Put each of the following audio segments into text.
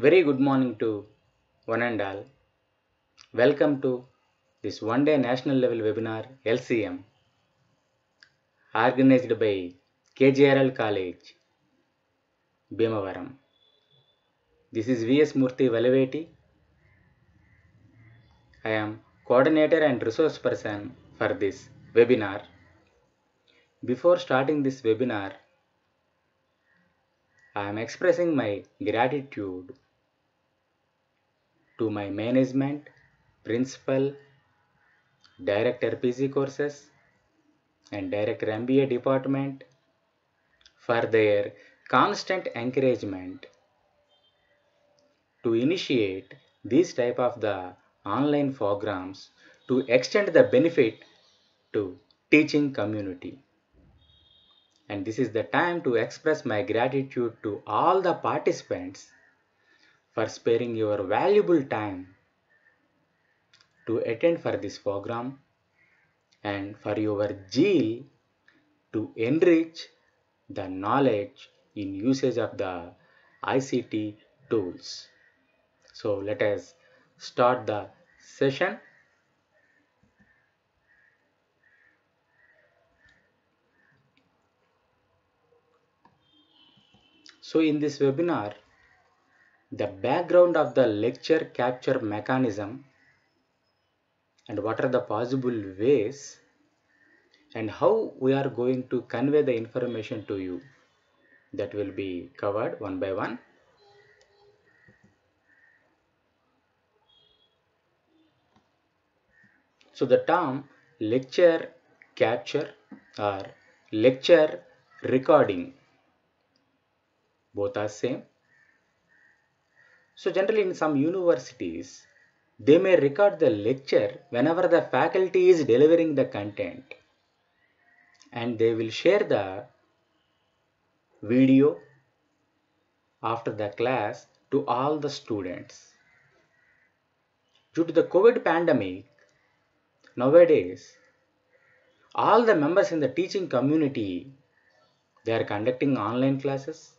Very good morning to one and all. Welcome to this one day national level webinar LCM organized by KJRL College, Bhimavaram. This is VS Murthy Valaveti. I am coordinator and resource person for this webinar. Before starting this webinar, I am expressing my gratitude to my management, principal, director PC courses, and director MBA department for their constant encouragement to initiate these type of the online programs to extend the benefit to teaching community. And this is the time to express my gratitude to all the participants for sparing your valuable time to attend for this program and for your zeal to enrich the knowledge in usage of the ICT tools. So let us start the session. So in this webinar, the background of the lecture capture mechanism and what are the possible ways and how we are going to convey the information to you, that will be covered one by one. So the term lecture capture or lecture recording, both are same. So generally in some universities, they may record the lecture whenever the faculty is delivering the content, and they will share the video after the class to all the students. Due to the COVID pandemic, nowadays, all the members in the teaching community, they are conducting online classes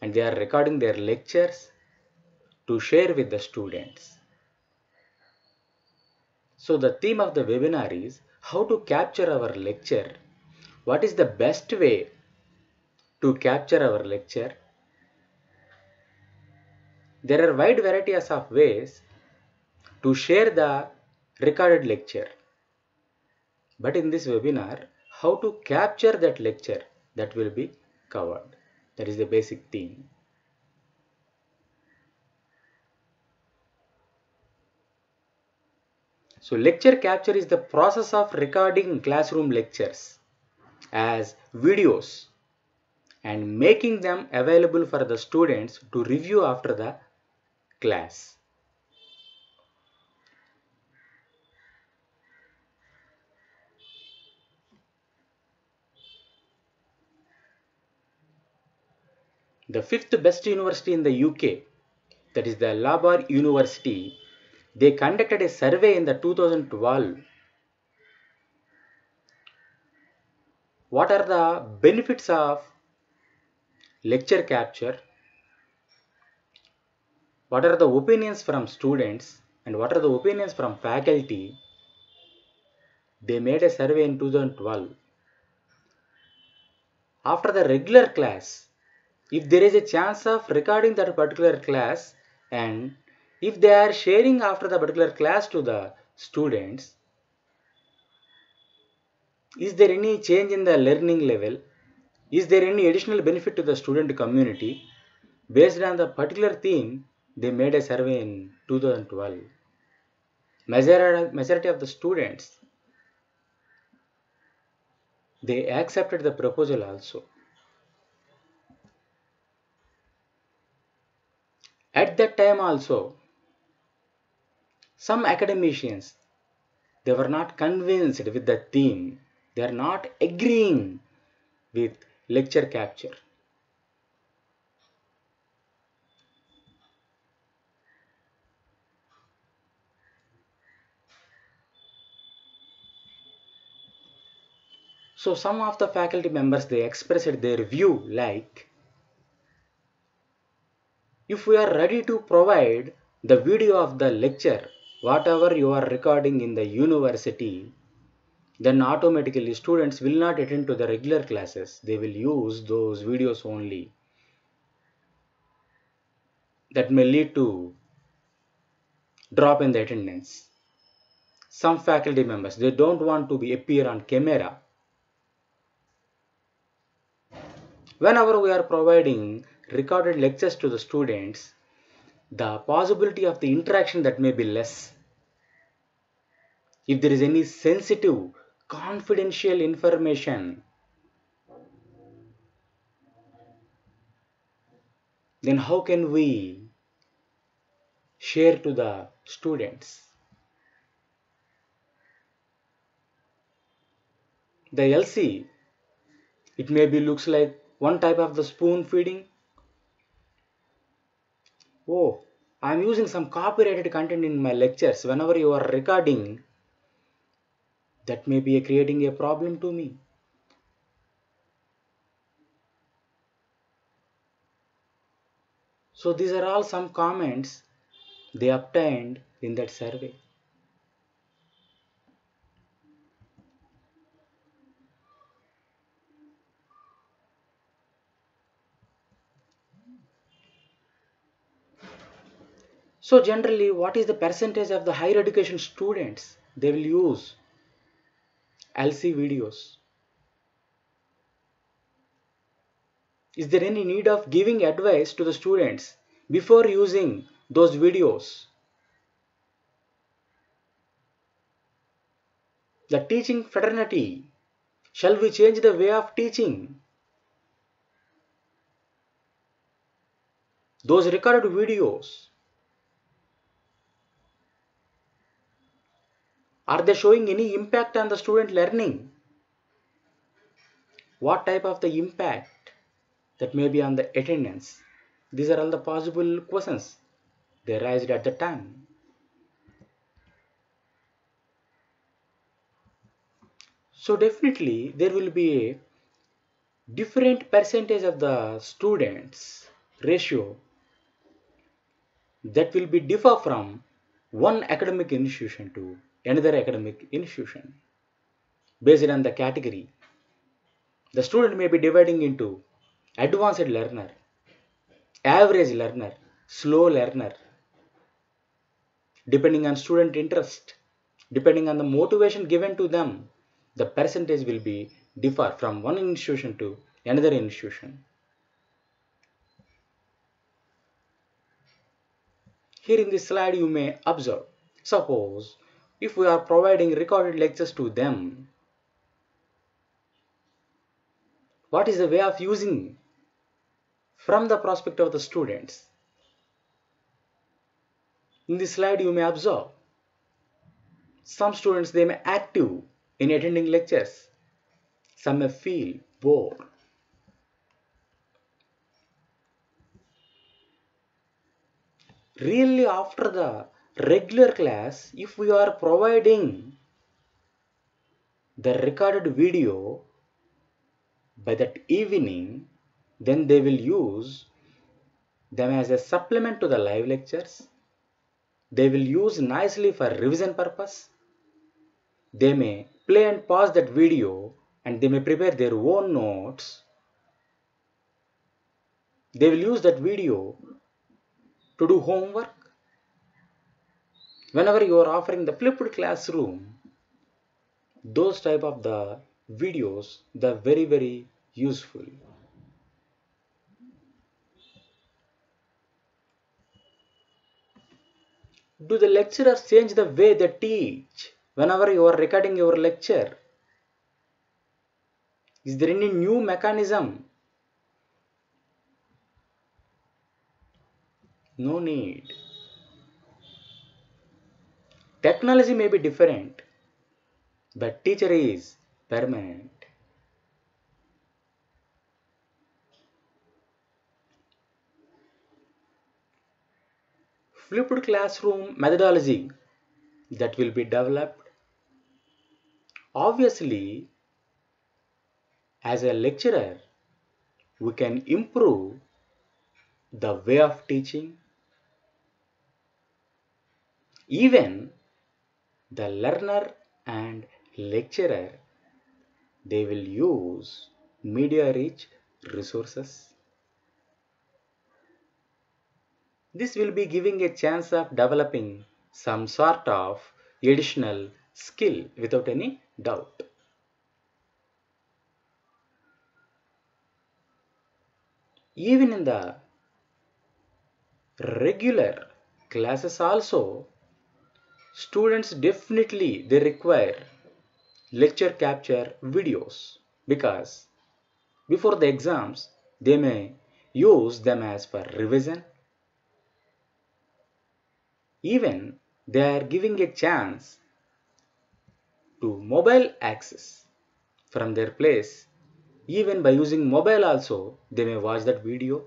and they are recording their lectures to share with the students. So the theme of the webinar is how to capture our lecture. What is the best way to capture our lecture? There are wide varieties of ways to share the recorded lecture. But in this webinar, how to capture that lecture, that will be covered. That is the basic theme. So lecture capture is the process of recording classroom lectures as videos and making them available for the students to review after the class. The fifth best university in the UK, that is the Labour University, they conducted a survey in the 2012. What are the benefits of lecture capture? What are the opinions from students and what are the opinions from faculty? They made a survey in 2012. After the regular class, if there is a chance of recording that particular class and if they are sharing after the particular class to the students, is there any change in the learning level? Is there any additional benefit to the student community? Based on the particular theme, they made a survey in 2012. Majority of the students, they accepted the proposal also. At that time also, some academicians, they were not convinced with the theme. They are not agreeing with lecture capture. So some of the faculty members, they expressed their view like, If we are ready to provide the video of the lecture, whatever you are recording in the university, then automatically students will not attend to the regular classes. They will use those videos only. That may lead to drop in the attendance. Some faculty members, they don't want to be appear on camera. Whenever we are providing recorded lectures to the students, the possibility of the interaction that may be less. If there is any sensitive, confidential information, then how can we share to the students? The LC, it maybe looks like one type of the spoon feeding. Oh, I'm using some copyrighted content in my lectures. Whenever you are recording, that may be creating a problem to me. So these are all some comments they obtained in that survey. So generally, what is the percentage of the higher education students? They will use LC videos. Is there any need of giving advice to the students before using those videos? The teaching fraternity. Shall we change the way of teaching? Those recorded videos, are they showing any impact on the student learning? What type of the impact that may be on the attendance? These are all the possible questions they raised at the time. So definitely there will be a different percentage of the students ratio that will be differ from one academic institution to another academic institution based on the category. The student may be dividing into advanced learner, average learner, slow learner, depending on student interest, depending on the motivation given to them, the percentage will be differ from one institution to another institution. Here in this slide you may observe, suppose if we are providing recorded lectures to them, what is the way of using from the perspective of the students? In this slide you may observe, some students they may active in attending lectures, some may feel bored. Really after the regular class, if we are providing the recorded video by that evening, then they will use them as a supplement to the live lectures. They will use nicely for revision purpose. They may play and pause that video and they may prepare their own notes. They will use that video to do homework. Whenever you are offering the flipped classroom, those type of the videos, they're very useful. Do the lecturers change the way they teach whenever you are recording your lecture? Is there any new mechanism? No need. Technology may be different, but teacher is permanent. Flipped classroom methodology that will be developed. Obviously, as a lecturer, we can improve the way of teaching. Even the learner and lecturer, they will use media rich resources. This will be giving a chance of developing some sort of additional skill without any doubt. Even in the regular classes also, students definitely they require lecture capture videos, because before the exams they may use them as for revision. Even they are giving a chance to mobile access from their place. Even by using mobile also they may watch that video.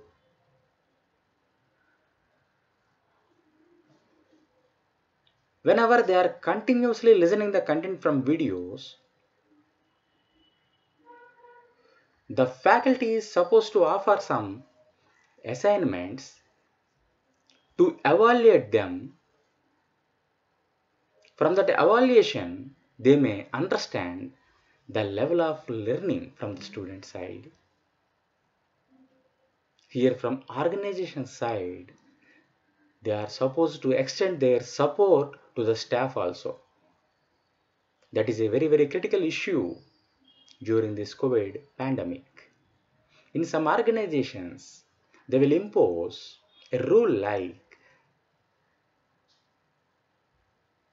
Whenever they are continuously listening the content from videos, the faculty is supposed to offer some assignments to evaluate them. From that evaluation, they may understand the level of learning from the student side. Here from organization side, they are supposed to extend their support to the staff also. That is a very critical issue during this COVID pandemic. In some organizations, they will impose a rule like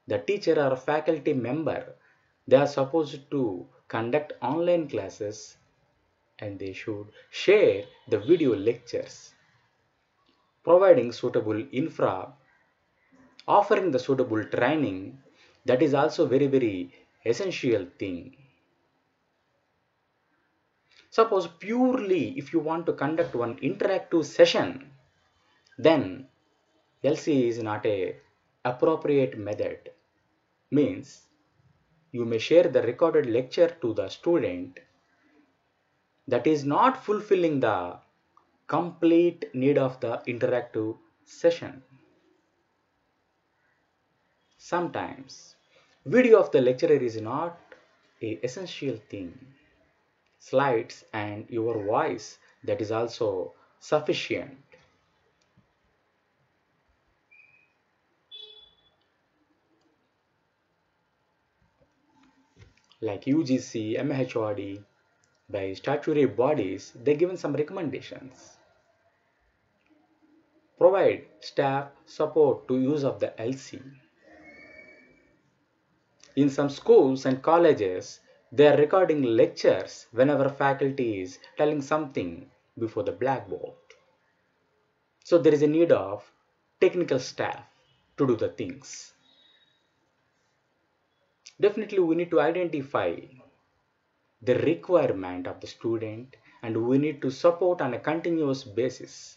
the teacher or faculty member, they are supposed to conduct online classes and they should share the video lectures, providing suitable infra, offering the suitable training. That is also very essential thing. Suppose purely if you want to conduct one interactive session, then LC is not a appropriate method. Means you may share the recorded lecture to the student, that is not fulfilling the complete need of the interactive session. Sometimes video of the lecturer is not a essential thing. Slides and your voice, that is also sufficient. Like UGC, MHRD, by statutory bodies, they given some recommendations. Provide staff support to use of the LC. In some schools and colleges, they are recording lectures whenever faculty is telling something before the blackboard. So there is a need of technical staff to do the things. Definitely we need to identify the requirement of the student and we need to support on a continuous basis.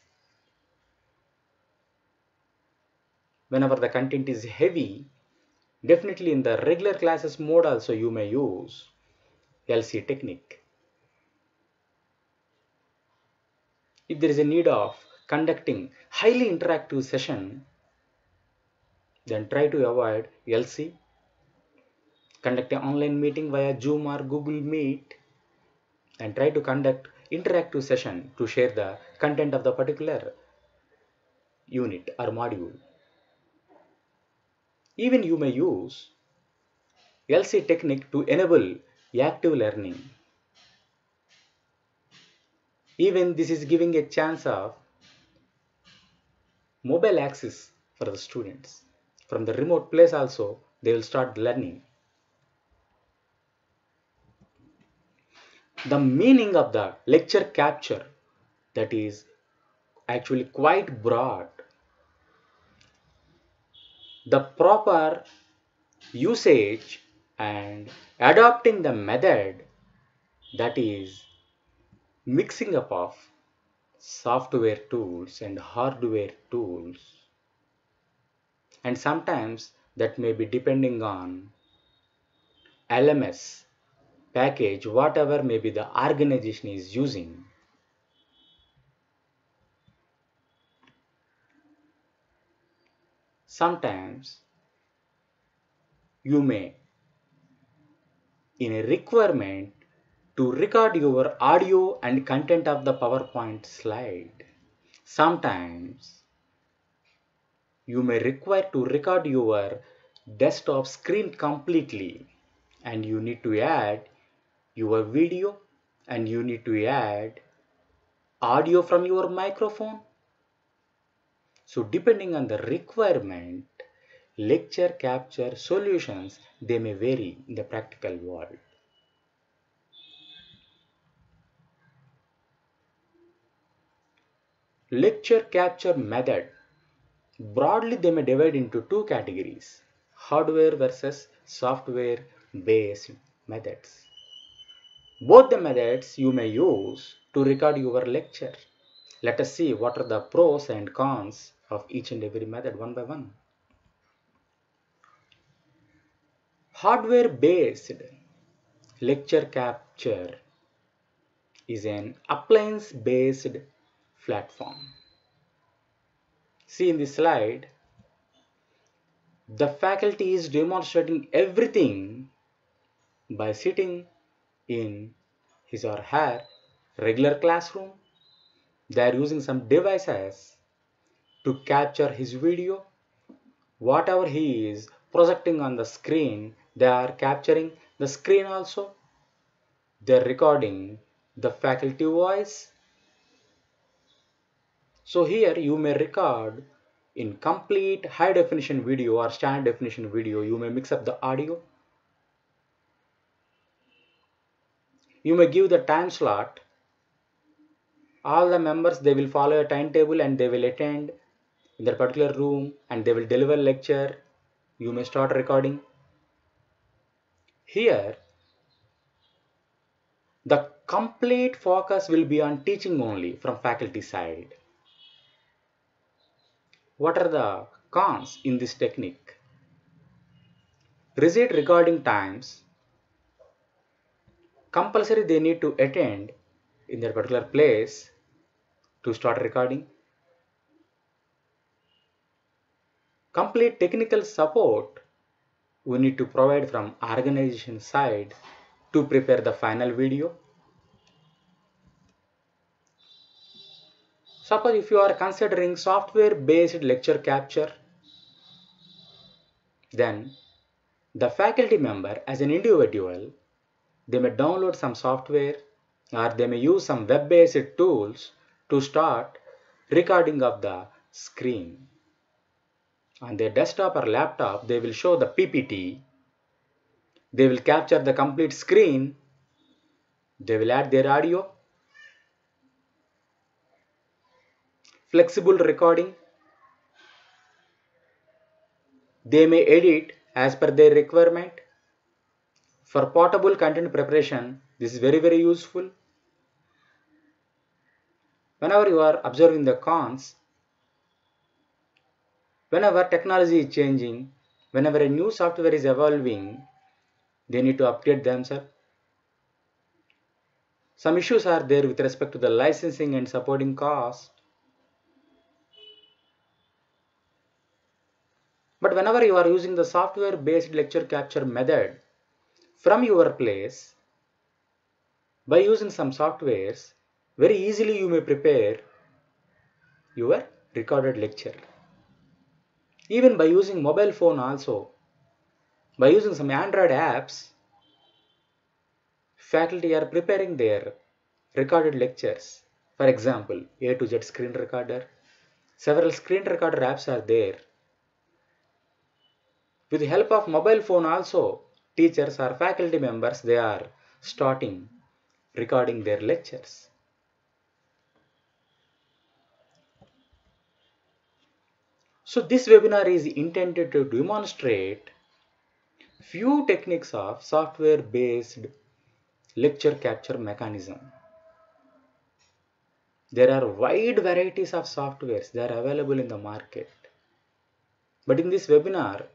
Whenever the content is heavy, definitely in the regular classes mode also you may use LC technique. If there is a need of conducting highly interactive session, then try to avoid LC. Conduct an online meeting via Zoom or Google Meet and try to conduct interactive session to share the content of the particular unit or module. Even you may use LC technique to enable active learning. Even this is giving a chance of mobile access for the students. From the remote place also, they will start learning. The meaning of the lecture capture, that is actually quite broad. The proper usage and adopting the method, that is mixing up of software tools and hardware tools, and sometimes that may be depending on LMS package, whatever maybe the organization is using. Sometimes you may in a requirement to record your audio and content of the PowerPoint slide. Sometimes you may require to record your desktop screen completely, and you need to add your video and you need to add audio from your microphone. So depending on the requirement, lecture capture solutions, they may vary in the practical world. Lecture capture method, broadly they may divide into two categories: hardware versus software based methods. Both the methods you may use to record your lecture. Let us see what are the pros and cons of each and every method one by one. Hardware based lecture capture is an appliance based platform. See in this slide, the faculty is demonstrating everything by sitting in his or her regular classroom. They are using some devices to capture his video. Whatever he is projecting on the screen, they are capturing the screen also. They are recording the faculty voice. So here you may record in complete high definition video or standard definition video. You may mix up the audio. You may give the time slot. All the members, they will follow a timetable and they will attend in their particular room and they will deliver lecture. You may start recording. Here the complete focus will be on teaching only from faculty side. What are the cons in this technique? Rigid recording times. Compulsory they need to attend in their particular place to start recording. Complete technical support we need to provide from organization side to prepare the final video. Suppose if you are considering software based lecture capture, then the faculty member as an individual, they may download some software or they may use some web based tools to start recording of the screen. On their desktop or laptop, they will show the PPT. They will capture the complete screen. They will add their audio. Flexible recording. They may edit as per their requirement. For portable content preparation, this is very useful. Whenever you are observing the cons, whenever technology is changing, whenever a new software is evolving, they need to update themselves. Some issues are there with respect to the licensing and supporting cost. But whenever you are using the software based lecture capture method from your place, by using some softwares, very easily you may prepare your recorded lecture. Even by using mobile phone also, by using some Android apps, faculty are preparing their recorded lectures. For example, A to Z screen recorder. Several screen recorder apps are there. With the help of mobile phone also, teachers or faculty members, they are starting recording their lectures. So this webinar is intended to demonstrate few techniques of software based lecture capture mechanism. There are wide varieties of softwares that are available in the market. But in this webinar,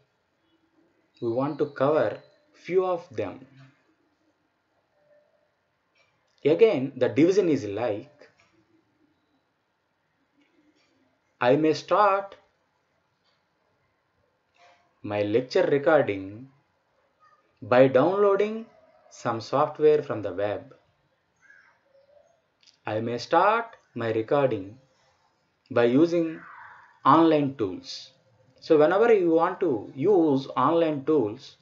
we want to cover few of them. Again, the division is like, I may start my lecture recording by downloading some software from the web. I may start my recording by using online tools. So whenever you want to use online tools,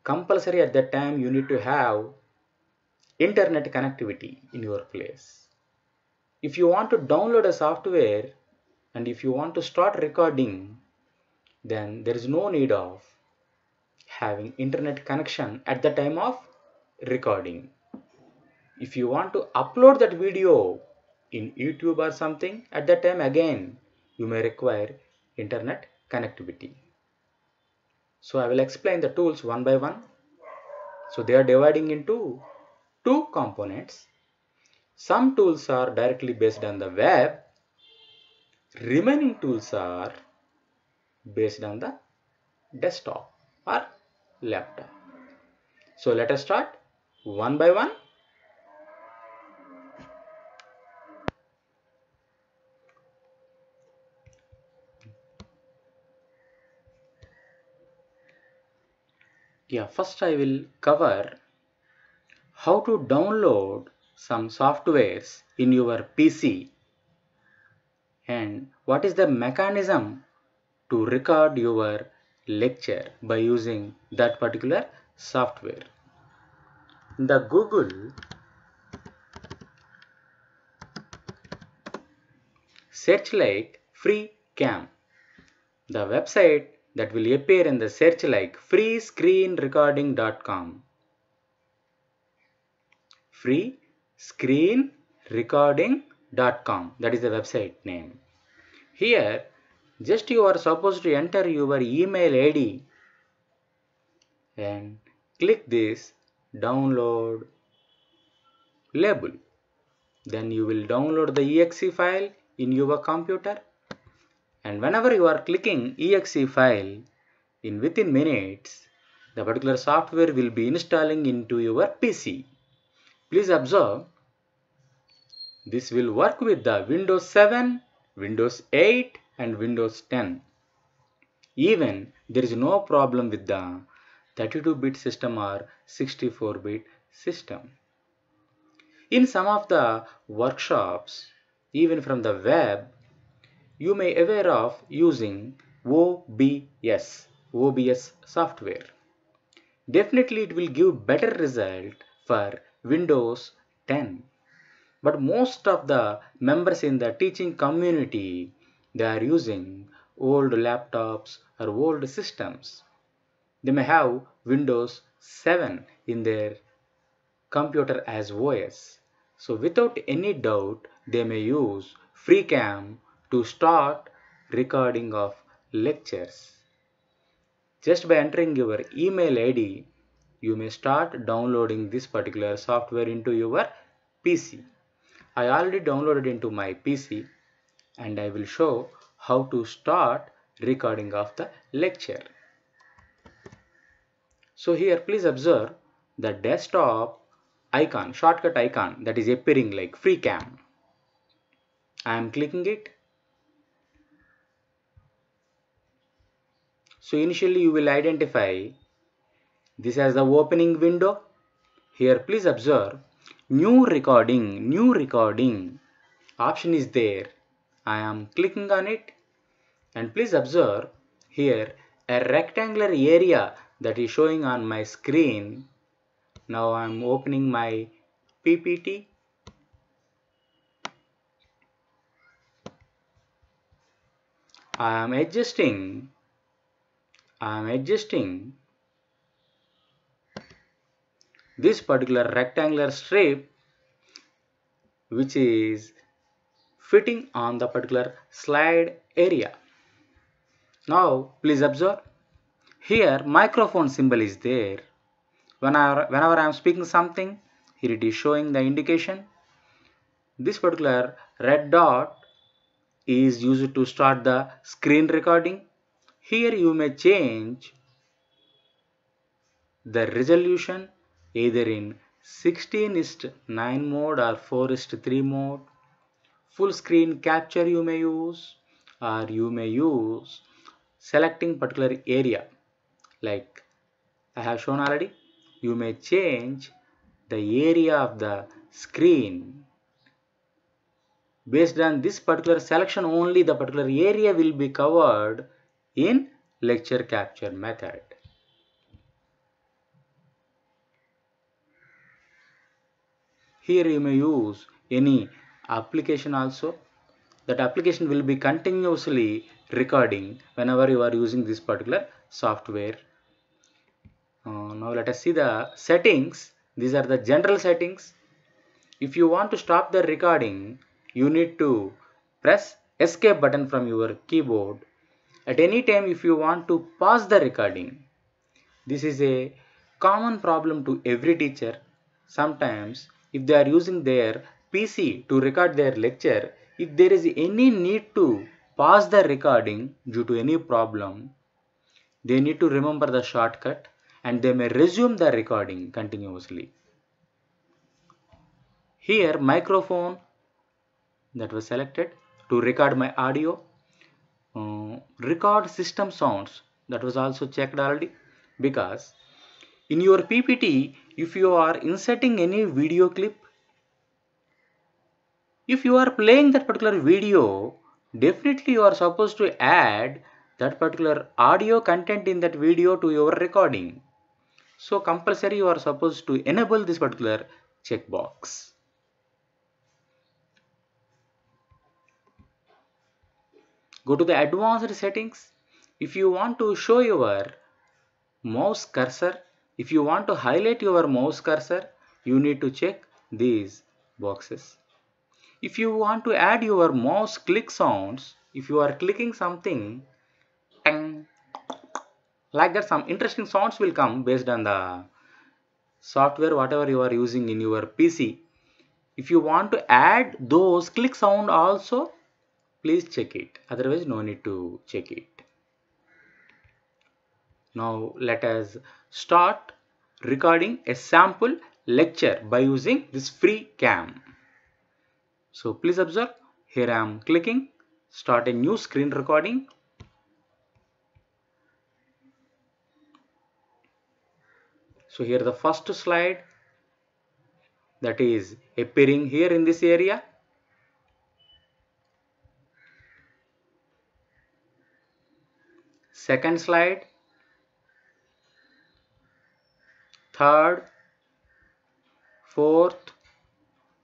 compulsory at that time you need to have internet connectivity in your place. If you want to download a software and if you want to start recording, then there is no need of having internet connection at the time of recording. If you want to upload that video in YouTube or something, at that time again you may require internet connectivity. So I will explain the tools one by one. So they are dividing into two components. Some tools are directly based on the web. Remaining tools are based on the desktop or laptop. So let us start one by one. First I will cover how to download some softwares in your PC and what is the mechanism to record your lecture by using that particular software. In the Google, search like FreeCam. The website that will appear in the search like freescreenrecording.com. freescreenrecording.com, that is the website name. Here just you are supposed to enter your email ID and click this download label. Then you will download the exe file in your computer, and whenever you are clicking exe file, in within minutes the particular software will be installing into your PC. Please observe, this will work with the Windows 7, Windows 8 and Windows 10. Even there is no problem with the 32-bit system or 64-bit system. In some of the workshops, even from the web, you may aware of using OBS software. Definitely it will give better result for Windows 10. But most of the members in the teaching community, they are using old laptops or old systems. They may have Windows 7 in their computer as OS. So without any doubt, they may use FreeCam to start recording of lectures. Just by entering your email ID, you may start downloading this particular software into your PC. I already downloaded into my PC and I will show how to start recording of the lecture. So here please observe the desktop icon, shortcut icon that is appearing like FreeCam. I am clicking it. So initially you will identify this as the opening window. Here please observe new recording option is there. I am clicking on it, and please observe here a rectangular area that is showing on my screen. Now I am opening my PPT. I am adjusting this particular rectangular strip which is fitting on the particular slide area. Now please observe here microphone symbol is there. Whenever I am speaking something, here it is showing the indication. This particular red dot is used to start the screen recording. Here you may change the resolution either in 16:9 mode or 4:3 mode. Full screen capture you may use, or you may use selecting particular area. Like I have shown already, you may change the area of the screen. Based on this particular selection only, the particular area will be covered in lecture capture method. Here you may use any application also. That application will be continuously recording whenever you are using this particular software. Now let us see the settings. These are the general settings. If you want to stop the recording, you need to press escape button from your keyboard. At any time, if you want to pause the recording, this is a common problem to every teacher. Sometimes if they are using their PC to record their lecture, if there is any need to pause the recording due to any problem, they need to remember the shortcut and they may resume the recording continuously. Here microphone that was selected to record my audio. Record system sounds that was also checked already, because in your PPT, if you are inserting any video clip, if you are playing that particular video, definitely you are supposed to add that particular audio content in that video to your recording. So compulsory you are supposed to enable this particular checkbox. Go to the advanced settings. If you want to show your mouse cursor, if you want to highlight your mouse cursor, you need to check these boxes. If you want to add your mouse click sounds, if you are clicking something, tang, like that, some interesting sounds will come based on the software whatever you are using in your PC. If you want to add those click sound also, please check it. Otherwise, no need to check it. Now let us start recording a sample lecture by using this free cam. So please observe, here I am clicking start a new screen recording. So here the first slide that is appearing here in this area. Second slide, third, fourth,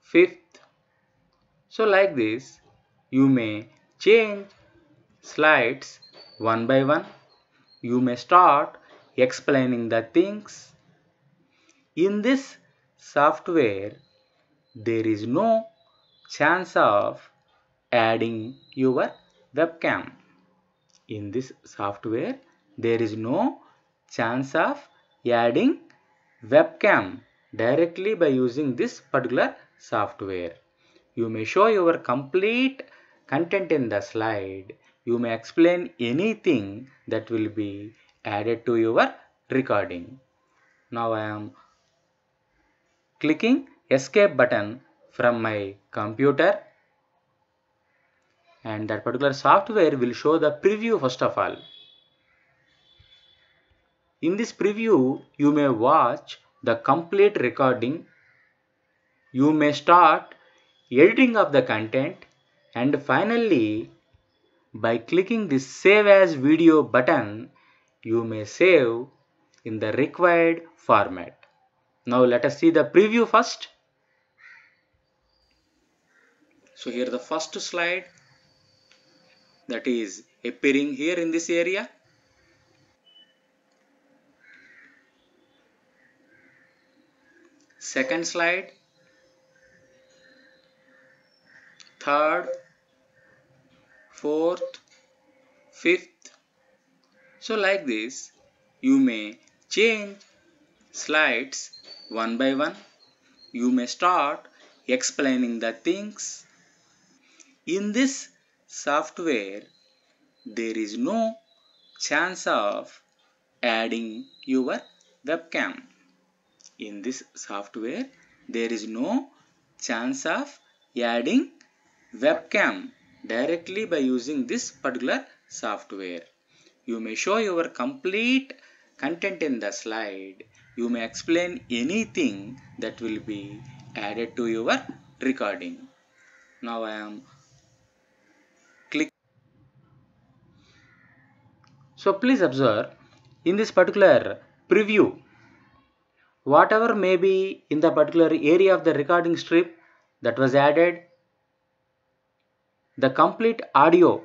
fifth. So like this, you may change slides one by one. You may start explaining the things. In this software, there is no chance of adding your webcam. In this software, there is no chance of adding webcam directly by using this particular software. You may show your complete content in the slide. You may explain anything that will be added to your recording. Now I am clicking escape button from my computer, and that particular software will show the preview first of all. In this preview, you may watch the complete recording. You may start editing of the content, and finally by clicking this save as video button, you may save in the required format. Now let us see the preview first. So here the first slide that is appearing here in this area. Second slide, third, fourth, fifth. So like this, you may change slides one by one. You may start explaining the things. In this software, there is no chance of adding your webcam. In this software, there is no chance of adding webcam directly by using this particular software. You may show your complete content in the slide. You may explain anything that will be added to your recording. Now I am click. So please observe in this particular preview, whatever may be in the particular area of the recording strip that was added, the complete audio,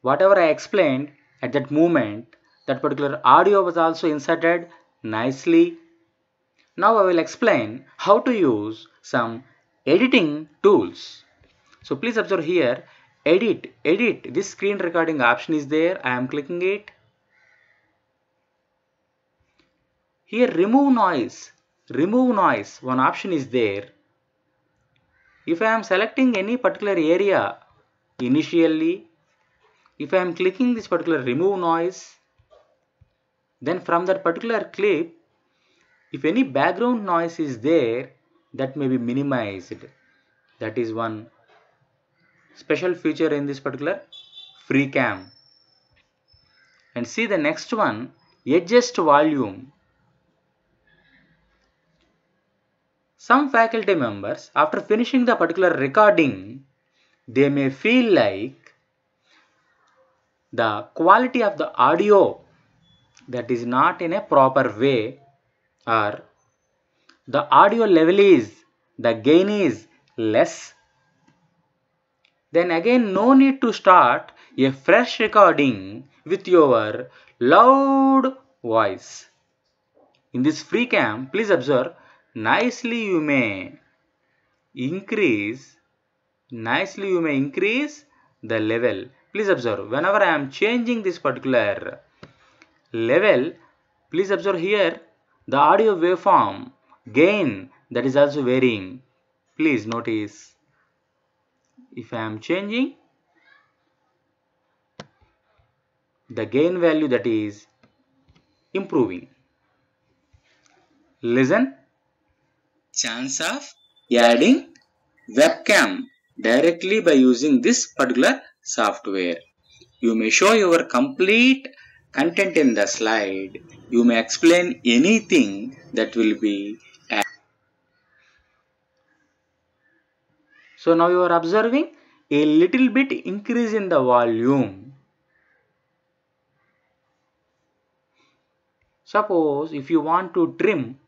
whatever I explained at that moment, that particular audio was also inserted nicely. Now I will explain how to use some editing tools. So please observe here, edit, this screen recording option is there. I am clicking it. Here remove noise, one option is there. If I am selecting any particular area initially, if I am clicking this particular remove noise, then from that particular clip, if any background noise is there, that may be minimized. That is one special feature in this particular FreeCam. And see the next one, adjust volume. Some faculty members, after finishing the particular recording, they may feel like the quality of the audio that is not in a proper way, or the audio level is, the gain is less. Then again no need to start a fresh recording with your loud voice. In this FreeCam, please observe, nicely you may increase the level. Please observe, whenever I am changing this particular level, please observe here the audio waveform gain that is also varying. Please notice, if I am changing the gain value, that is improving. Listen, chance of adding webcam directly by using this particular software. You may show your complete content in the slide. You may explain anything that will be added. So now you are observing a little bit increase in the volume. Suppose if you want to trim,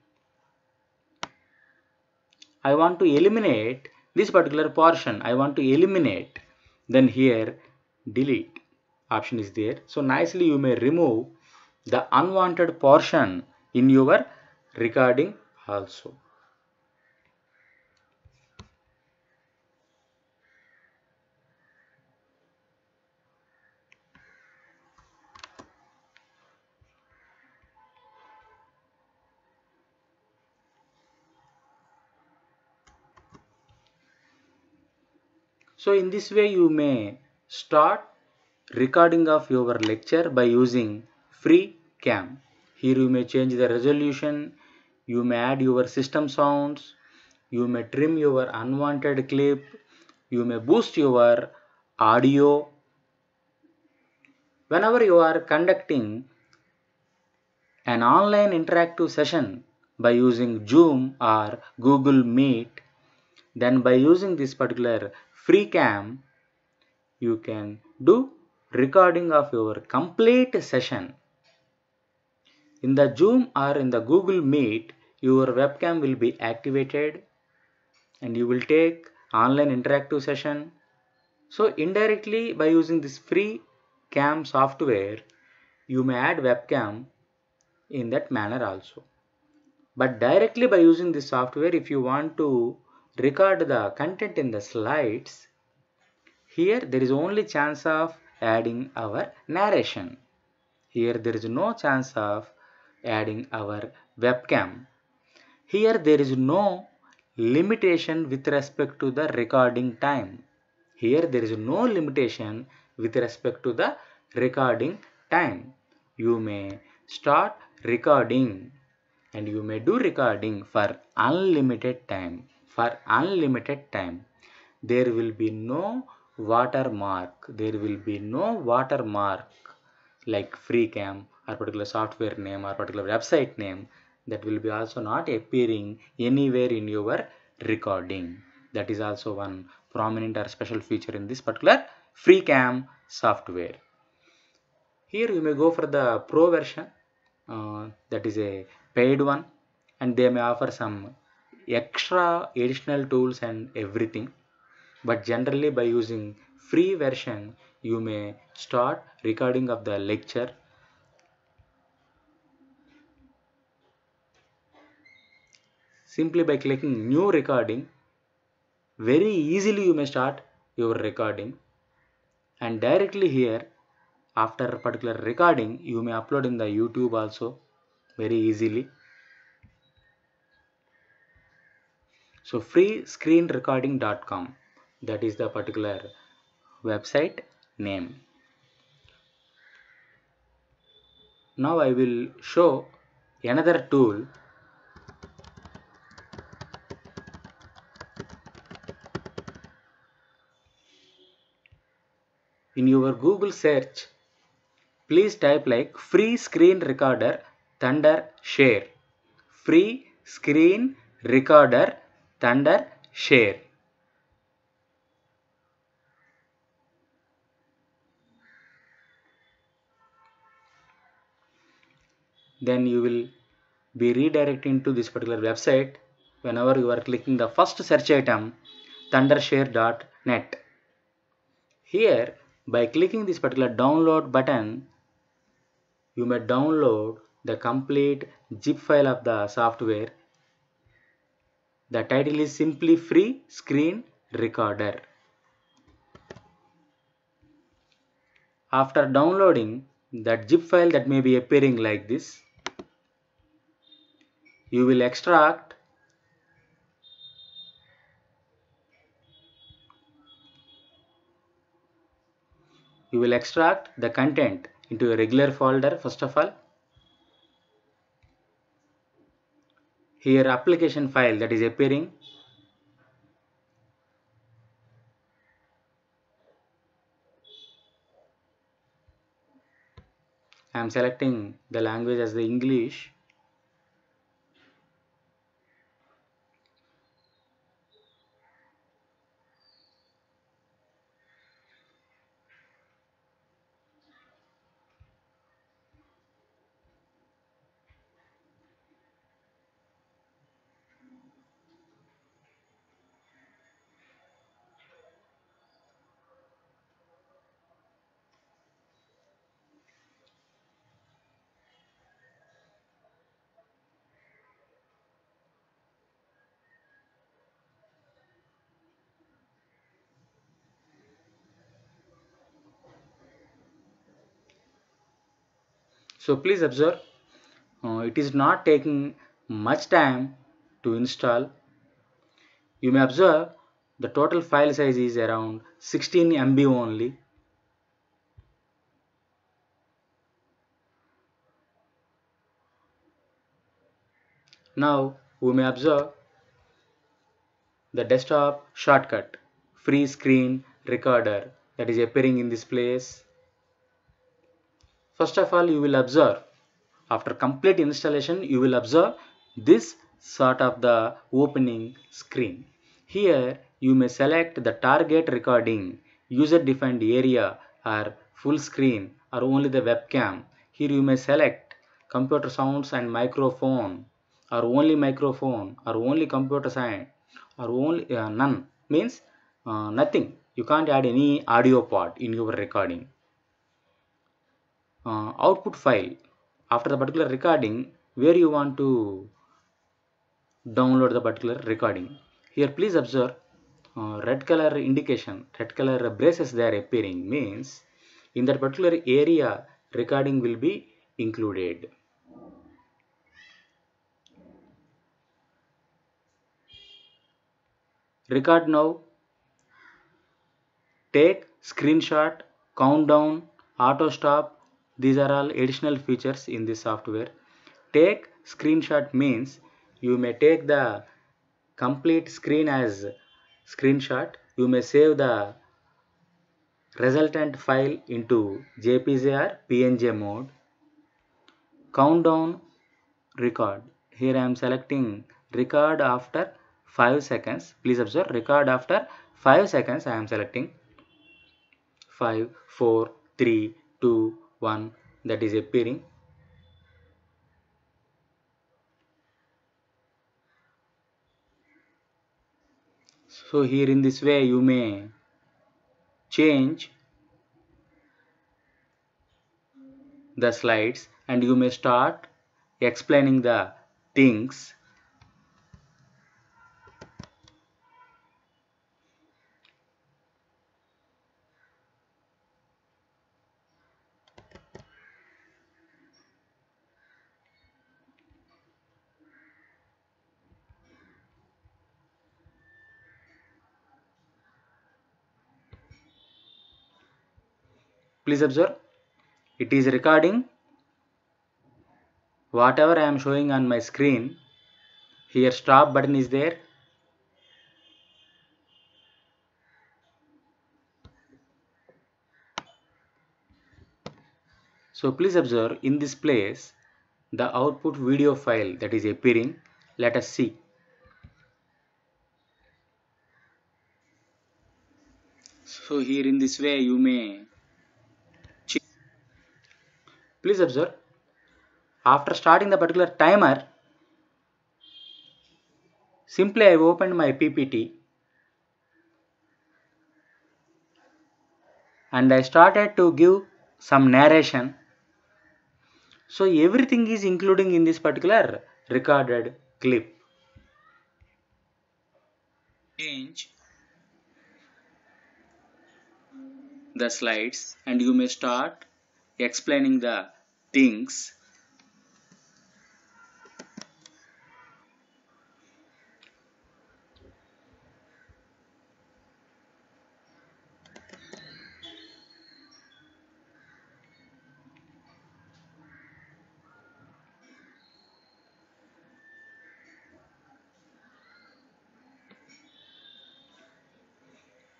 I want to eliminate this particular portion, I want to eliminate, then here delete option is there. So nicely you may remove the unwanted portion in your recording also. So in this way you may start recording of your lecture by using FreeCam. Here you may change the resolution, you may add your system sounds, you may trim your unwanted clip, you may boost your audio. Whenever you are conducting an online interactive session by using Zoom or Google Meet, then by using this particular FreeCam, you can do recording of your complete session. In the Zoom or in the Google Meet, your webcam will be activated and you will take online interactive session. So indirectly by using this FreeCam software, you may add webcam in that manner also. But directly by using this software, if you want to record the content in the slides, here there is only chance of adding our narration. Here there is no chance of adding our webcam. Here there is no limitation with respect to the recording time. Here there is no limitation with respect to the recording time. You may start recording and you may do recording for unlimited time. For unlimited time. There will be no watermark. There will be no watermark like FreeCam or particular software name or particular website name. That will be also not appearing anywhere in your recording. That is also one prominent or special feature in this particular FreeCam software. Here you may go for the pro version, that is a paid one, and they may offer some extra additional tools and everything. But generally by using free version, you may start recording of the lecture. Simply by clicking new recording, very easily you may start your recording, and directly here after a particular recording you may upload in the YouTube also very easily. So freescreenrecording.com, that is the particular website name. Now I will show another tool. In your Google search, please type like free screen recorder Thunder Share. Free screen recorder Thunder Share. Then you will be redirecting to this particular website whenever you are clicking the first search item, thundershare.net. Here, by clicking this particular download button, you may download the complete zip file of the software. The title is simply Free Screen Recorder. After downloading that zip file, that may be appearing like this, you will extract the content into a regular folder. First of all, here application file that is appearing, I am selecting the language as the English. So please observe, it is not taking much time to install. You may observe the total file size is around 16 MB only. Now we may observe the desktop shortcut free screen recorder that is appearing in this place. First of all, you will observe after complete installation, you will observe this sort of the opening screen. Here you may select the target recording, user defined area or full screen or only the webcam. Here you may select computer sounds and microphone or only computer sound or only none, means nothing. You can't add any audio part in your recording. Output file after the particular recording, where you want to download the particular recording. Here please observe red color indication, red color braces they are appearing, means in that particular area recording will be included. Record now, take screenshot, countdown, auto stop. These are all additional features in this software. Take screenshot means you may take the complete screen as screenshot. You may save the resultant file into JPG or PNG mode. Countdown record. Here I am selecting record after 5 seconds. Please observe, record after 5 seconds I am selecting. 5, 4, 3, 2, 1, that is appearing. So here in this way you may change the slides and you may start explaining the things. Please observe, it is recording whatever I am showing on my screen. Here stop button is there. So please observe, in this place the output video file that is appearing. Let us see. So here in this way you may change. Please observe, after starting the particular timer, simply I opened my PPT and I started to give some narration. So everything is including in this particular recorded clip. Change the slides and you may start explaining the things.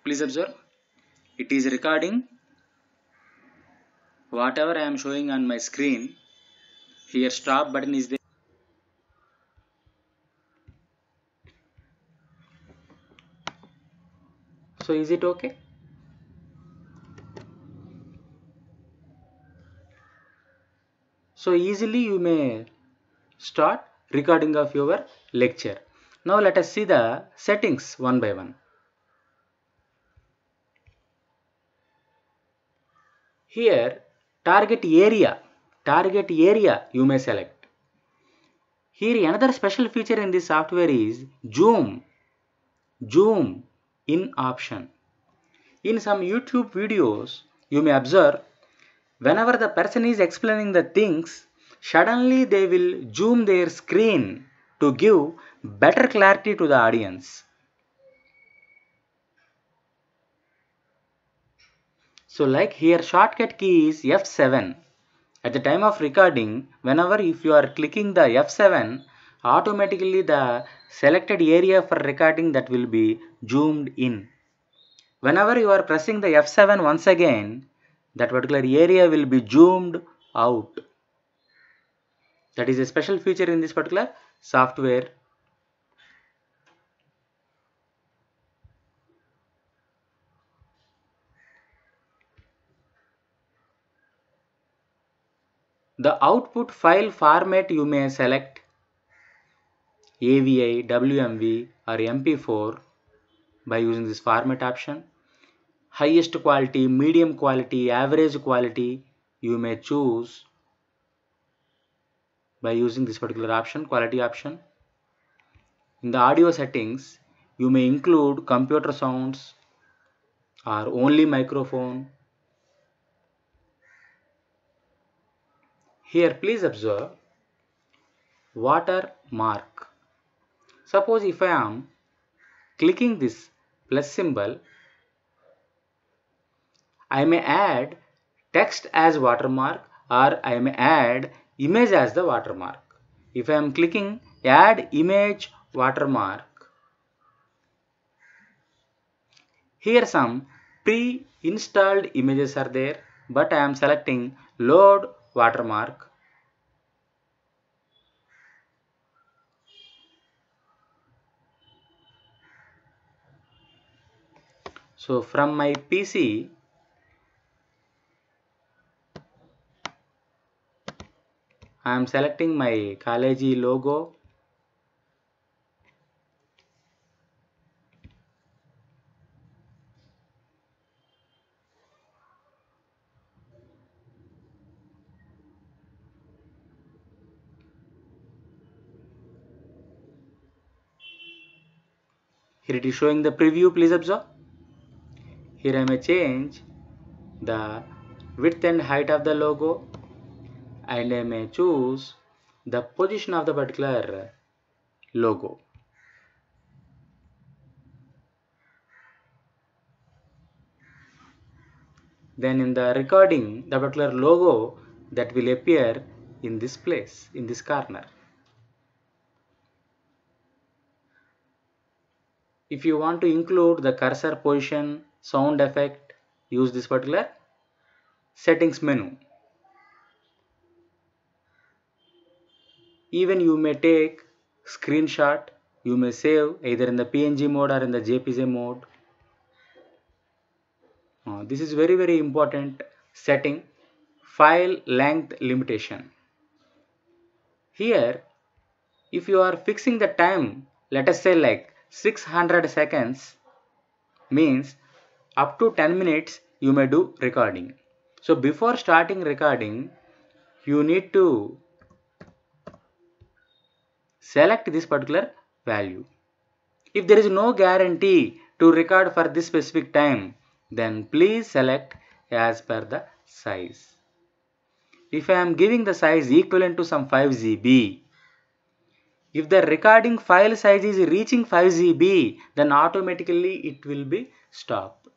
Please observe, it is recording whatever I am showing on my screen. Here stop button is there. So is it okay? So easily you may start recording of your lecture. Now let us see the settings one by one. Here target area you may select. Here another special feature in this software is zoom in option. In some YouTube videos you may observe, whenever the person is explaining the things, suddenly they will zoom their screen to give better clarity to the audience. So like here shortcut key is F7. At the time of recording, whenever if you are clicking the F7, automatically the selected area for recording that will be zoomed in. Whenever you are pressing the F7 once again, that particular area will be zoomed out. That is a special feature in this particular software. The output file format you may select AVI, WMV or MP4 by using this format option. Highest quality, medium quality, average quality you may choose by using this particular option, quality option. In the audio settings, you may include computer sounds or only microphone. Here please observe watermark. Suppose if I am clicking this plus symbol, I may add text as watermark or I may add image as the watermark. If I am clicking add image watermark, here some pre-installed images are there, but I am selecting load watermark. So from my PC, I am selecting my college logo. Here it is showing the preview, please observe. Here I may change the width and height of the logo, and I may choose the position of the particular logo. Then in the recording, the particular logo that will appear in this place, in this corner. If you want to include the cursor position, sound effect, use this particular settings menu. Even you may take screenshot, you may save either in the PNG mode or in the JPG mode. This is very important setting, file length limitation. Here, if you are fixing the time, let us say like 600 seconds, means up to 10 minutes you may do recording. So before starting recording, you need to select this particular value. If there is no guarantee to record for this specific time, then please select as per the size. If I am giving the size equivalent to some 5 GB, if the recording file size is reaching 5 GB, then automatically it will be stopped.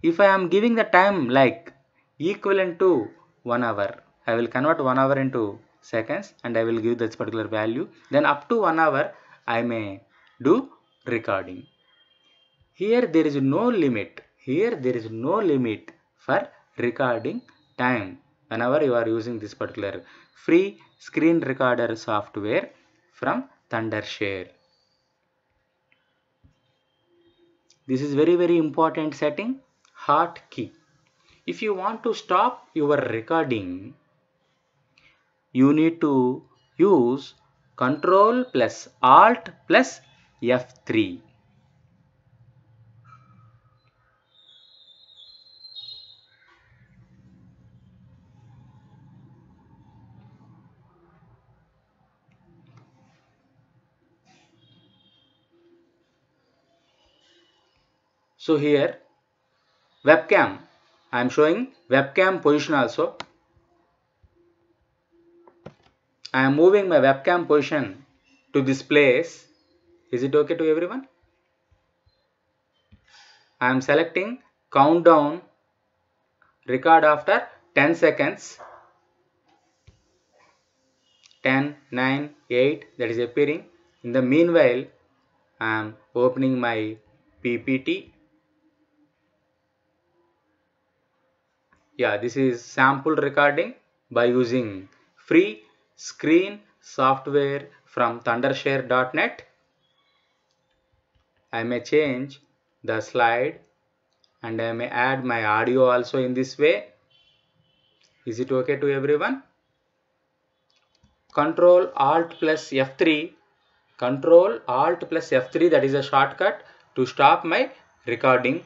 If I am giving the time like equivalent to 1 hour, I will convert 1 hour into seconds and I will give this particular value. Then up to 1 hour I may do recording. Here there is no limit. Here there is no limit for recording time whenever you are using this particular free screen recorder software from Thundershare. This is very important setting, hotkey. If you want to stop your recording, you need to use Control plus Alt plus F3. So here webcam, I am showing webcam position also. I am moving my webcam position to this place. Is it okay to everyone? I am selecting countdown, record after 10 seconds. 10, 9, 8, that is appearing. In the meanwhile, I am opening my PPT. Yeah, this is sample recording by using free screen software from thundershare.net. I may change the slide and I may add my audio also in this way. Is it okay to everyone? Control Alt plus F3. Control Alt plus F3, that is a shortcut to stop my recording.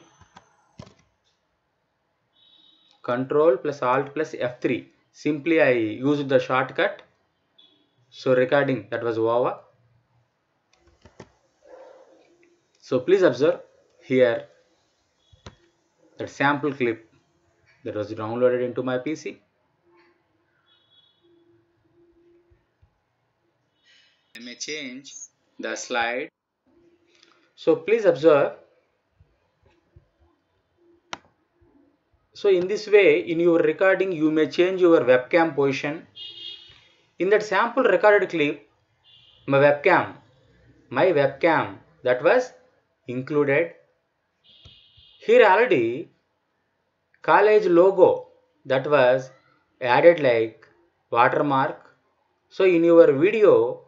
Control plus Alt plus F3. Simply I used the shortcut. So recording that was over. So please observe here that sample clip that was downloaded into my PC. I may change the slide. So please observe. So in this way, in your recording, you may change your webcam position. In that sample recorded clip, my webcam that was included Here already college logo that was added like watermark. So in your video,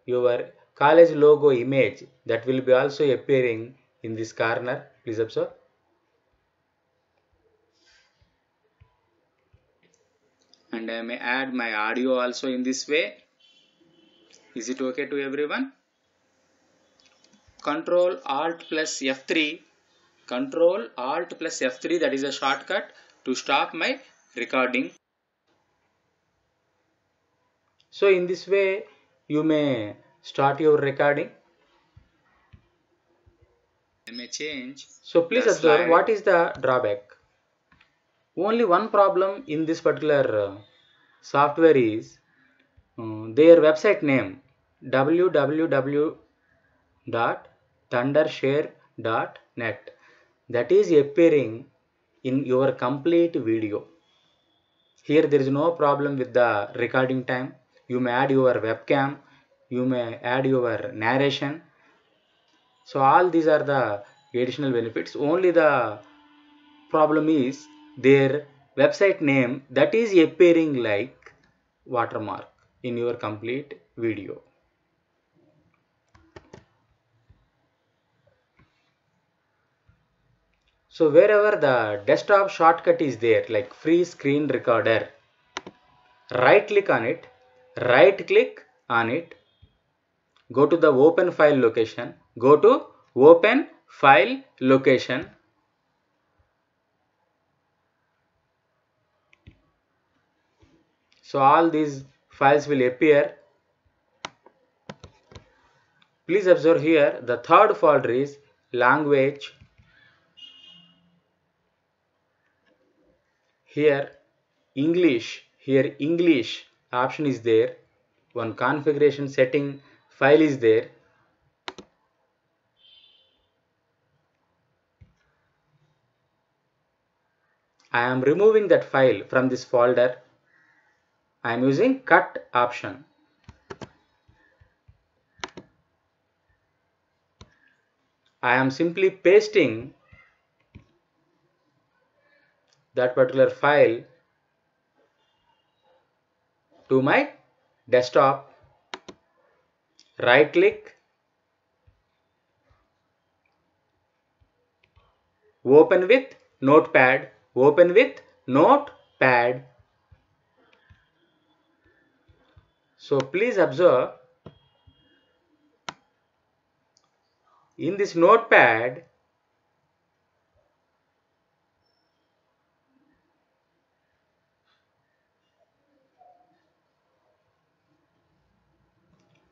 your college logo image that will be also appearing in this corner. Please observe. And I may add my audio also in this way. Is it okay to everyone? Control Alt plus F3. Control Alt plus F3, that is a shortcut to stop my recording. So in this way you may start your recording. I may change. So please observe slide. What is the drawback. Only one problem in this particular software is their website name www.thundershare.net, that is appearing in your complete video. Here there is no problem with the recording time. You may add your webcam, you may add your narration. So all these are the additional benefits. Only the problem is their website name that is appearing like watermark in your complete video. So wherever the desktop shortcut is there, like free screen recorder, right click on it, go to the open file location, go to open file location. So all these files will appear. Please observe here the third folder is language. Here English option is there. One configuration setting file is there. I am removing that file from this folder. I am using cut option. I am simply pasting that particular file to my desktop. Right click, open with notepad, So please observe, in this notepad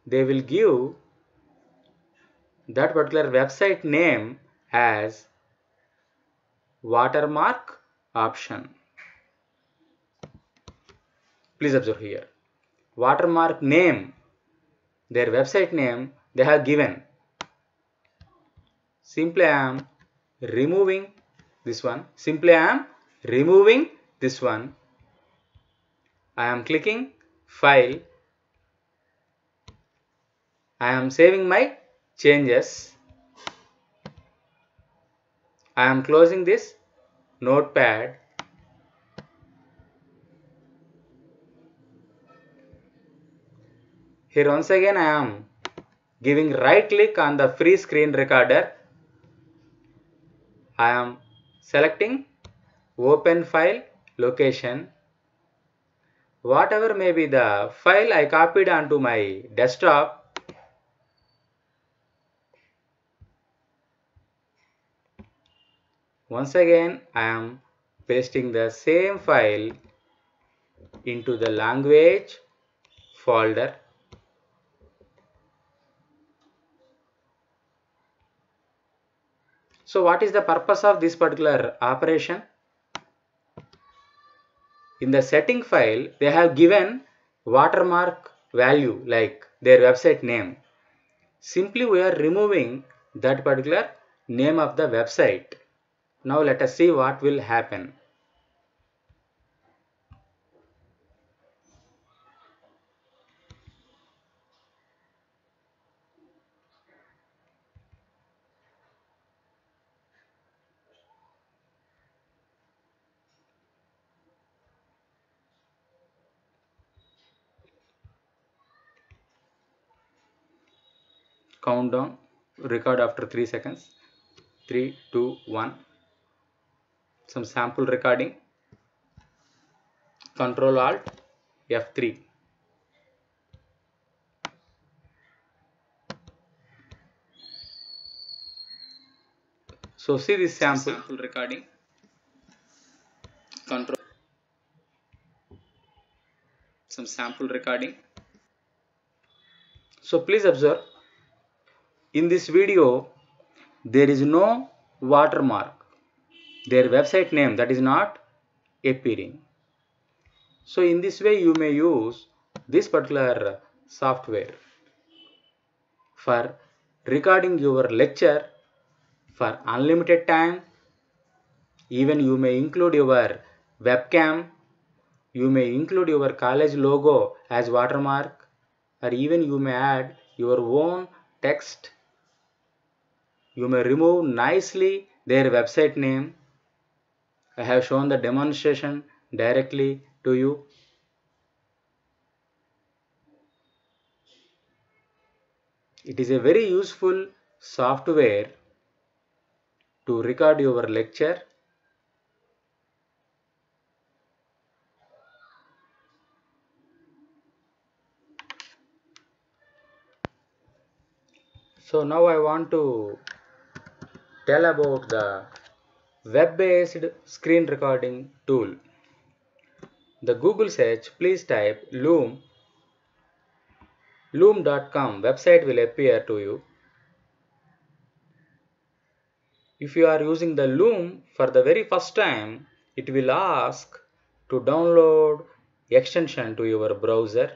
they will give that particular website name as watermark option. Please observe here, watermark name, their website name they have given. Simply I am removing this one. I am clicking file. I am saving my changes. I am closing this notepad. Here once again I am giving right click on the free screen recorder. I am selecting open file location. Whatever may be the file I copied onto my desktop, once again I am pasting the same file into the language folder. So what is the purpose of this particular operation? In the setting file they have given watermark value like their website name. Simply we are removing that particular name of the website. Now let us see what will happen. countdown, record after 3 seconds. 3, 2, 1. Some sample recording. Control Alt F3. So see this sample recording. Control. Some sample recording. So please observe, in this video there is no watermark. Their website name that is not appearing. So in this way you may use this particular software for recording your lecture for unlimited time. Even you may include your webcam, you may include your college logo as watermark, or even you may add your own text. You may remove nicely their website name. I have shown the demonstration directly to you. It is a very useful software to record your lecture. So now I want to tell about the web-based screen recording tool. The Google search, please type Loom. Loom.com website will appear to you. If you are using the Loom for the very first time, it will ask to download extension to your browser.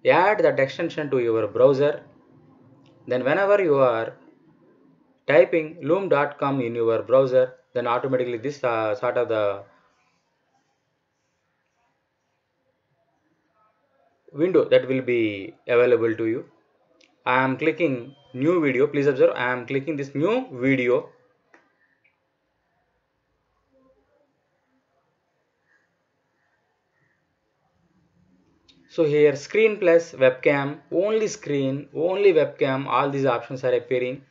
Add that extension to your browser. Then whenever you are typing loom.com in your browser, then automatically this sort of the window that will be available to you. I am clicking new video. Please observe, I am clicking this new video. So here screen plus webcam, only screen, only webcam, all these options are appearing.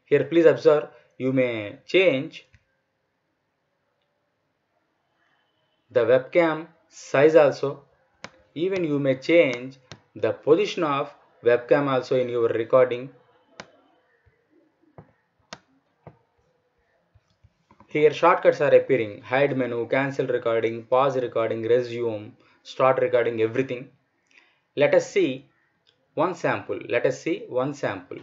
Here please observe, you may change the webcam size also. Even you may change the position of webcam also in your recording. Here shortcuts are appearing: hide menu, cancel recording, pause recording, resume, start recording, everything. Let us see one sample. Let us see one sample.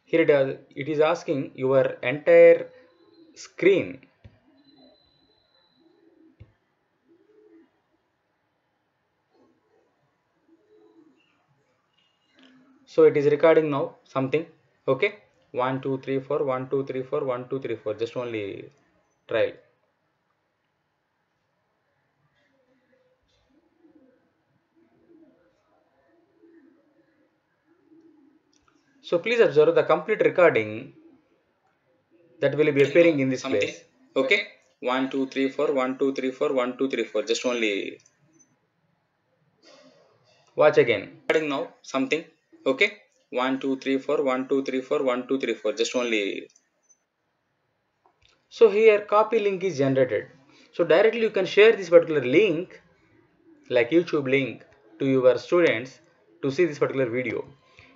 Here it is asking your entire screen. So it is recording now something. Okay, 1 2 3 4 1 2 3 4 1 2 3 4, just only try. So please observe the complete recording that will be appearing in this place. Okay, 1 2 3 4 1 2 3 4 1 2 3 4, just only watch again. Recording now something. Okay, 1 2 3 4 1 2 3 4 1 2 3 4, just only. So here copy link is generated. So directly you can share this particular link, like YouTube link, to your students to see this particular video.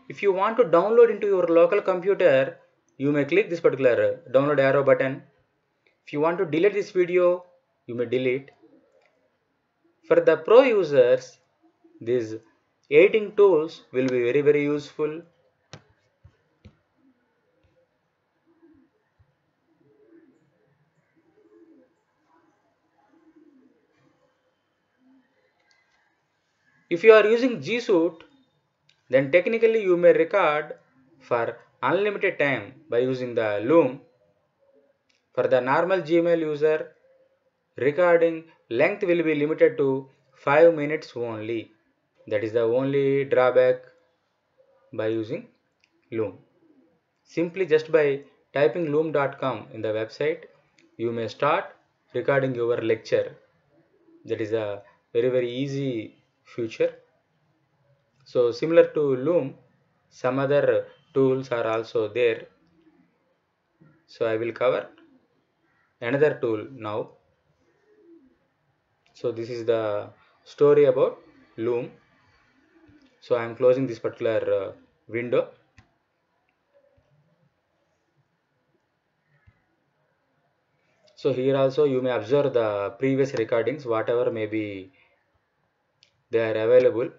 If you want to download into your local computer, you may click this particular download arrow button. If you want to delete this video, you may delete. For the pro users, these editing tools will be very useful. If you are using G Suite, then technically you may record for unlimited time by using the Loom. For the normal Gmail user, recording length will be limited to 5 minutes only. That is the only drawback by using Loom. Simply just by typing loom.com in the website, you may start recording your lecture. That is a very easy future. So similar to Loom, some other tools are also there. So I will cover another tool now. So this is the story about Loom. So I am closing this particular window. So here also you may observe the previous recordings, whatever may be they are available.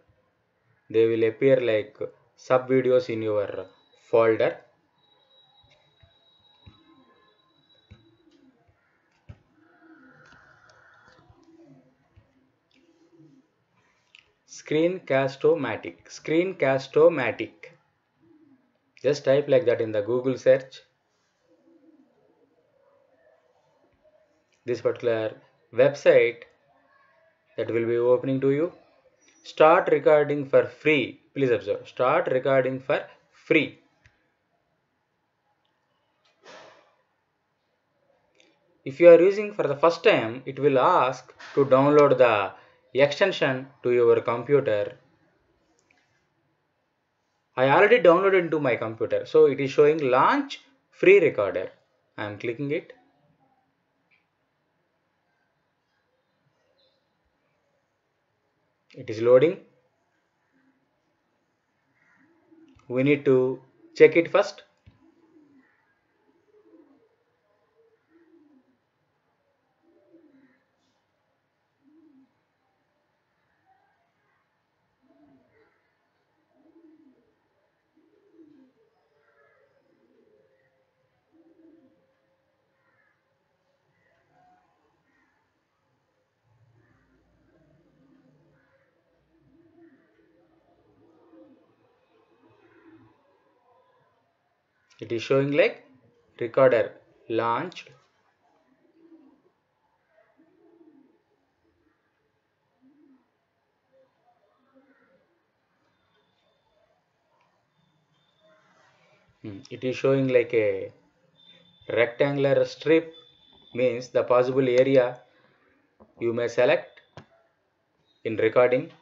They will appear like sub videos in your folder. Screencast-O-Matic. Screencast-O-Matic. Just type like that in the Google search. This particular website that will be opening to you. Start recording for free. Please observe. Start recording for free. If you are using for the first time, it will ask to download the extension to your computer. I already downloaded into my computer. So it is showing launch free recorder. I am clicking it. It is loading. We need to check it first. It is showing like recorder launched. It is showing like a rectangular strip, means the possible area you may select in recording.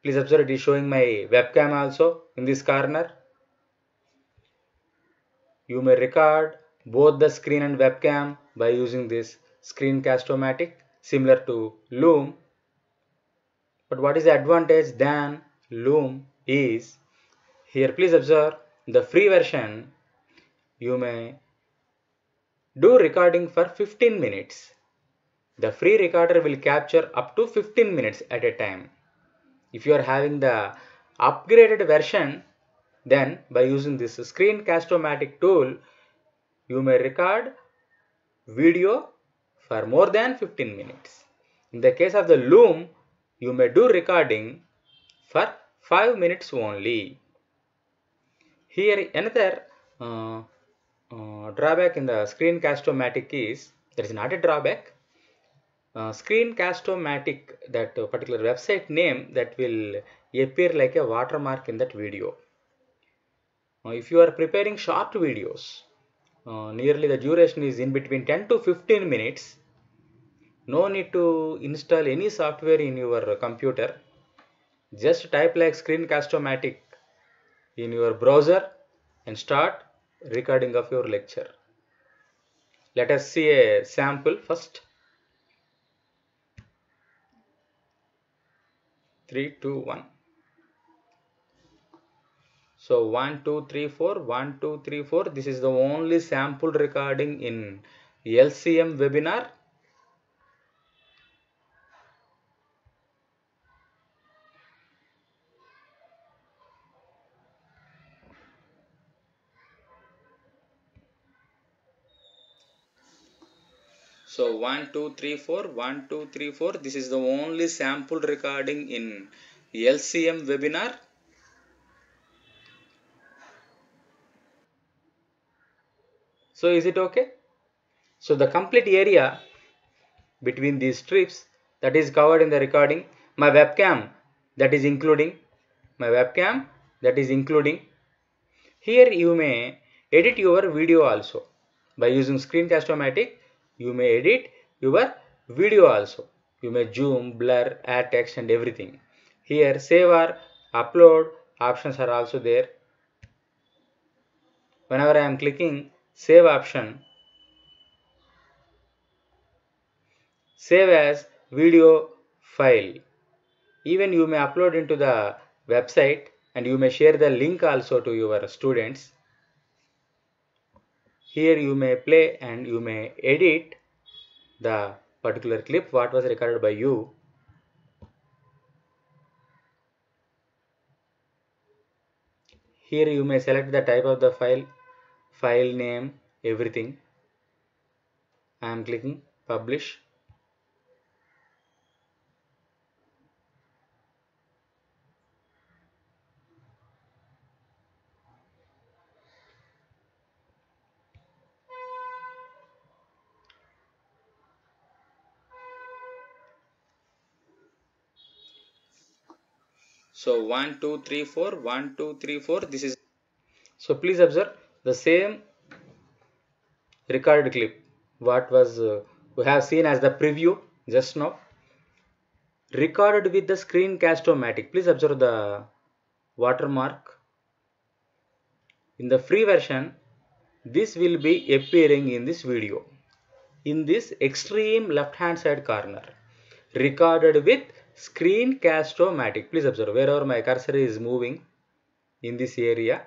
Please observe it is showing my webcam also in this corner. You may record both the screen and webcam by using this Screencast-O-Matic, similar to Loom. But what is the advantage than Loom is, here please observe the free version you may do recording for 15 minutes. The free recorder will capture up to 15 minutes at a time. If you are having the upgraded version, then by using this Screencast-O-Matic tool, you may record video for more than 15 minutes. In the case of the Loom, you may do recording for 5 minutes only. Here another drawback in the Screencast-O-Matic is, there is not a drawback. Screencast-O-Matic, that particular website name, that will appear like a watermark in that video. If you are preparing short videos, nearly the duration is in between 10 to 15 minutes, no need to install any software in your computer. Just type like Screencast-O-Matic in your browser and start recording of your lecture. Let us see a sample first. 3, 2, 1. So 1, 2, 3, 4, 1, 2, 3, 4. This is the only sample recording in LCM webinar. So 1, 2, 3, 4, 1, 2, 3, 4. This is the only sample recording in LCM webinar. So is it okay? So the complete area between these strips that is covered in the recording, my webcam that is including, here you may edit your video also. By using Screencast-O-Matic, you may edit your video also. You may zoom, blur, add text and everything. Here save or upload options are also there. Whenever I am clicking save option, save as video file. Even you may upload into the website and you may share the link also to your students. Here you may play and you may edit the particular clip what was recorded by you. Here you may select the type of the file, file name, everything. I am clicking publish. So 1, 2, 3, 4, 1, 2, 3, 4. This is so please observe the same recorded clip what was we have seen as the preview just now, recorded with the Screencast-O-Matic. Please observe the watermark. In the free version, this will be appearing in this video. In this extreme left hand side corner, recorded with Screencast-O-Matic. Please observe wherever my cursor is moving in this area,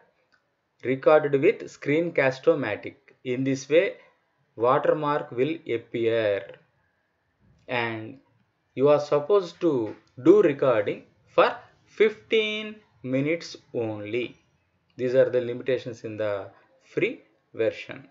recorded with Screencast-O-Matic. In this way, watermark will appear and you are supposed to do recording for 15 minutes only. These are the limitations in the free version.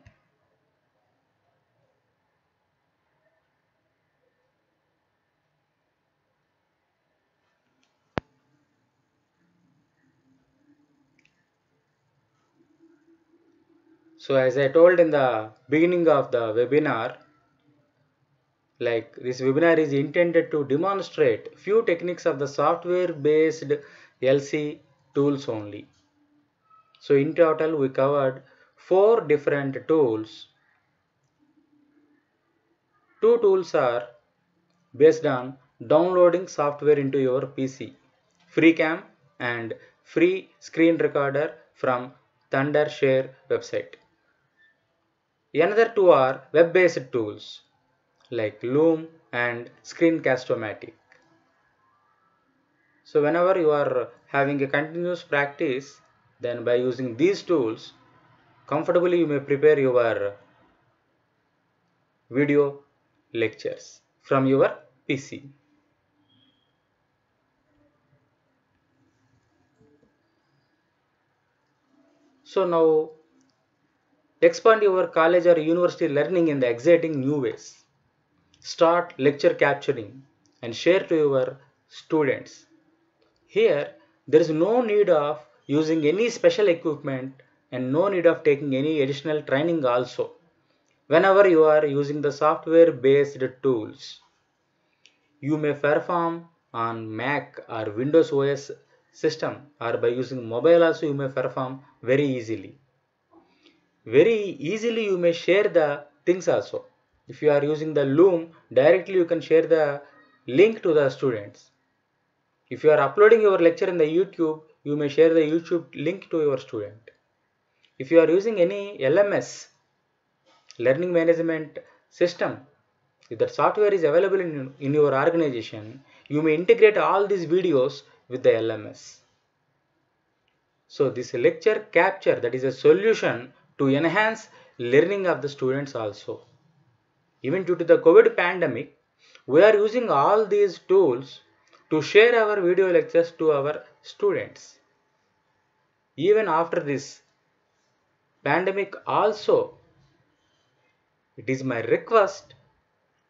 So as I told in the beginning of the webinar, like this webinar is intended to demonstrate few techniques of the software based LC tools only. So in total we covered 4 different tools. 2 tools are based on downloading software into your PC, FreeCam and free screen recorder from ThunderShare website. Another two are web-based tools like Loom and Screencast-O-Matic. So whenever you are having a continuous practice, then by using these tools, comfortably you may prepare your video lectures from your PC. So now expand your college or university learning in the exciting new ways. Start lecture capturing and share to your students. Here, there is no need of using any special equipment and no need of taking any additional training also. Whenever you are using the software based tools, you may perform on Mac or Windows OS system or by using mobile also you may perform very easily. Very easily you may share the things also. If you are using the Loom, directly you can share the link to the students. If you are uploading your lecture in the YouTube, you may share the YouTube link to your student. If you are using any LMS, learning management system, if that software is available in your organization, you may integrate all these videos with the LMS. So this lecture capture, that is a solution to enhance learning of the students also. Even due to the COVID pandemic, we are using all these tools to share our video lectures to our students. Even after this pandemic also, it is my request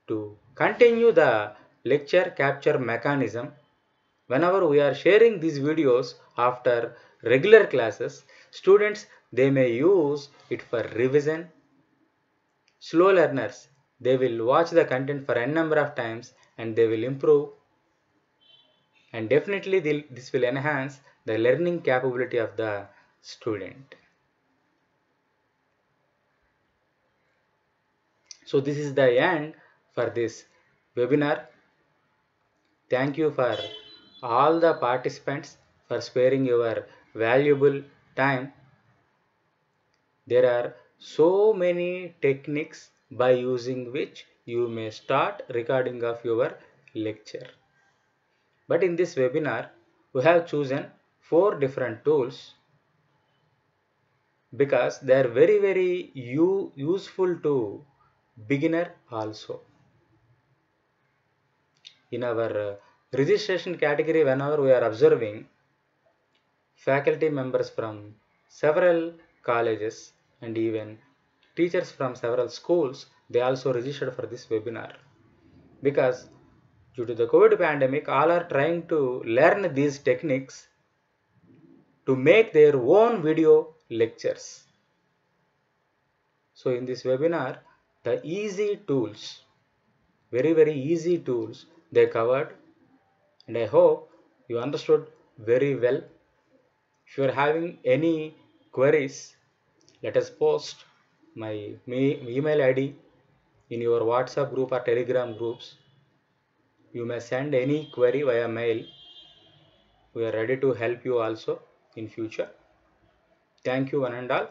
to continue the lecture capture mechanism. Whenever we are sharing these videos after regular classes, students they may use it for revision. Slow learners, they will watch the content for n number of times and they will improve, and definitely this will enhance the learning capability of the student. So this is the end for this webinar. Thank you for all the participants for sparing your valuable time. There are so many techniques by using which you may start recording of your lecture. But in this webinar, we have chosen 4 different tools because they are very useful to beginner also. In our registration category, whenever we are observing faculty members from several colleges and even teachers from several schools, they also registered for this webinar because due to the COVID pandemic, all are trying to learn these techniques to make their own video lectures. So in this webinar, the easy tools, very easy tools they covered, and I hope you understood very well. If you are having any queries, let us post my email ID in your WhatsApp group or Telegram groups. You may send any query via mail. We are ready to help you also in future. Thank you one and all.